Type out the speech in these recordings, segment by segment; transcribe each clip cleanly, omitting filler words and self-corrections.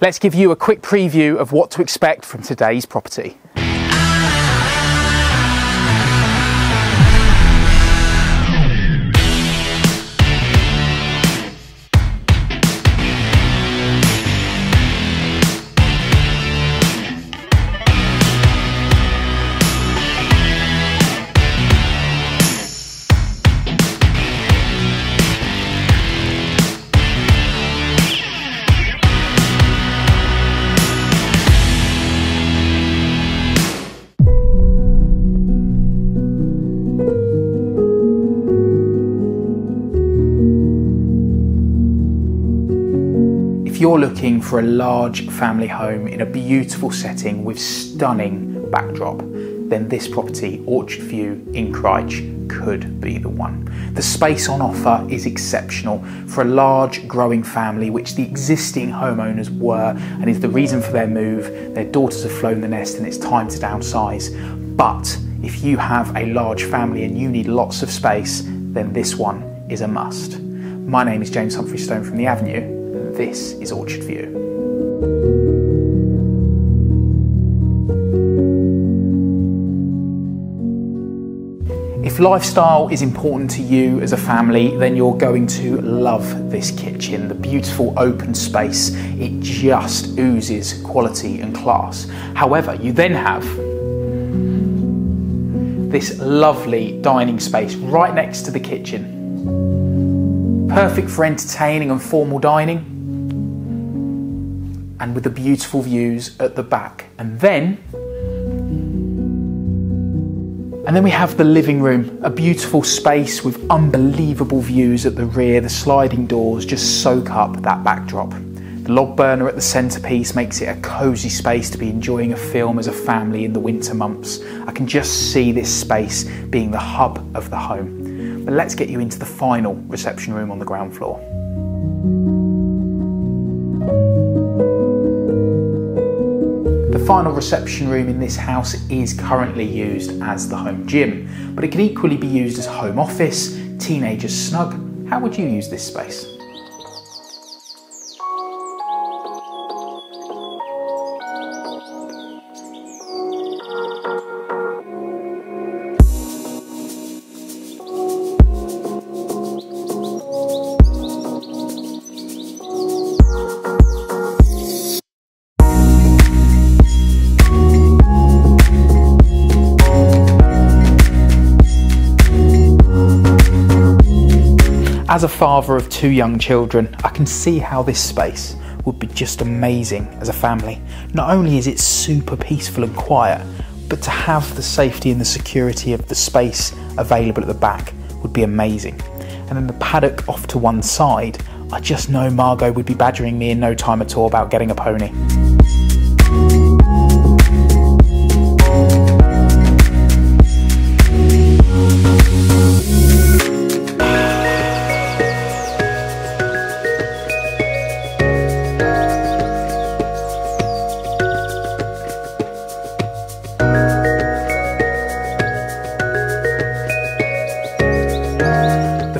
Let's give you a quick preview of what to expect from today's property. If you're looking for a large family home in a beautiful setting with stunning backdrop, then this property, Orchard View in Crich, could be the one. The space on offer is exceptional for a large growing family, which the existing homeowners were and is the reason for their move. Their daughters have flown the nest and it's time to downsize. But if you have a large family and you need lots of space, then this one is a must. My name is James Humphrey Stone from The Avenue. This is Orchard View. If lifestyle is important to you as a family, then you're going to love this kitchen. The beautiful open space, it just oozes quality and class. However, you then have this lovely dining space right next to the kitchen. Perfect for entertaining and formal dining, and with the beautiful views at the back. And then we have the living room, a beautiful space with unbelievable views at the rear. The sliding doors just soak up that backdrop. The log burner at the centrepiece makes it a cosy space to be enjoying a film as a family in the winter months. I can just see this space being the hub of the home. But let's get you into the final reception room on the ground floor. The final reception room in this house is currently used as the home gym, but it can equally be used as home office, teenagers snug. How would you use this space? As a father of 2 young children, I can see how this space would be just amazing as a family. Not only is it super peaceful and quiet, but to have the safety and the security of the space available at the back would be amazing. And then the paddock off to one side, I just know Margot would be badgering me in no time at all about getting a pony.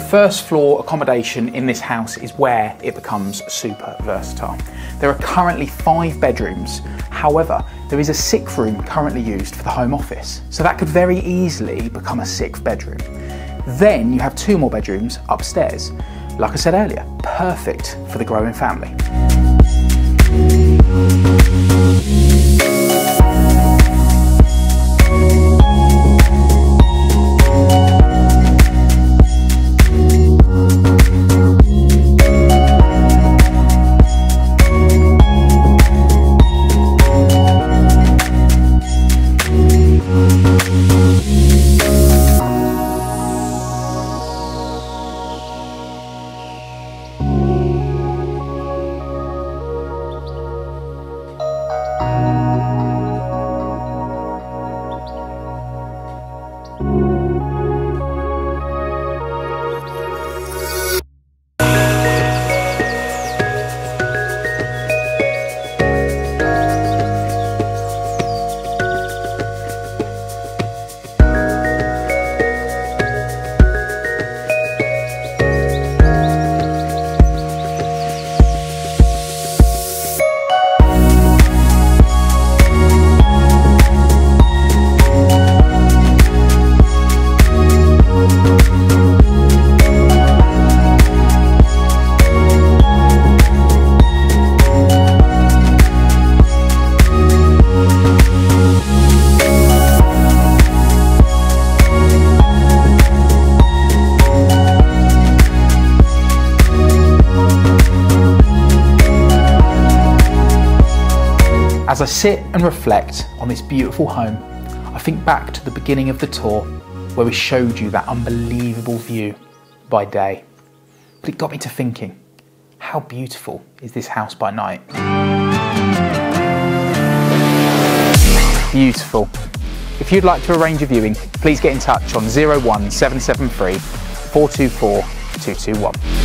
First floor accommodation in this house is where it becomes super versatile. There are currently 5 bedrooms. However, there is a 6th room currently used for the home office. So that could very easily become a 6th bedroom. Then you have 2 more bedrooms upstairs. Like I said earlier, perfect for the growing family. As I sit and reflect on this beautiful home, I think back to the beginning of the tour where we showed you that unbelievable view by day. But it got me to thinking, how beautiful is this house by night? Beautiful. If you'd like to arrange a viewing, please get in touch on 01773 424 221.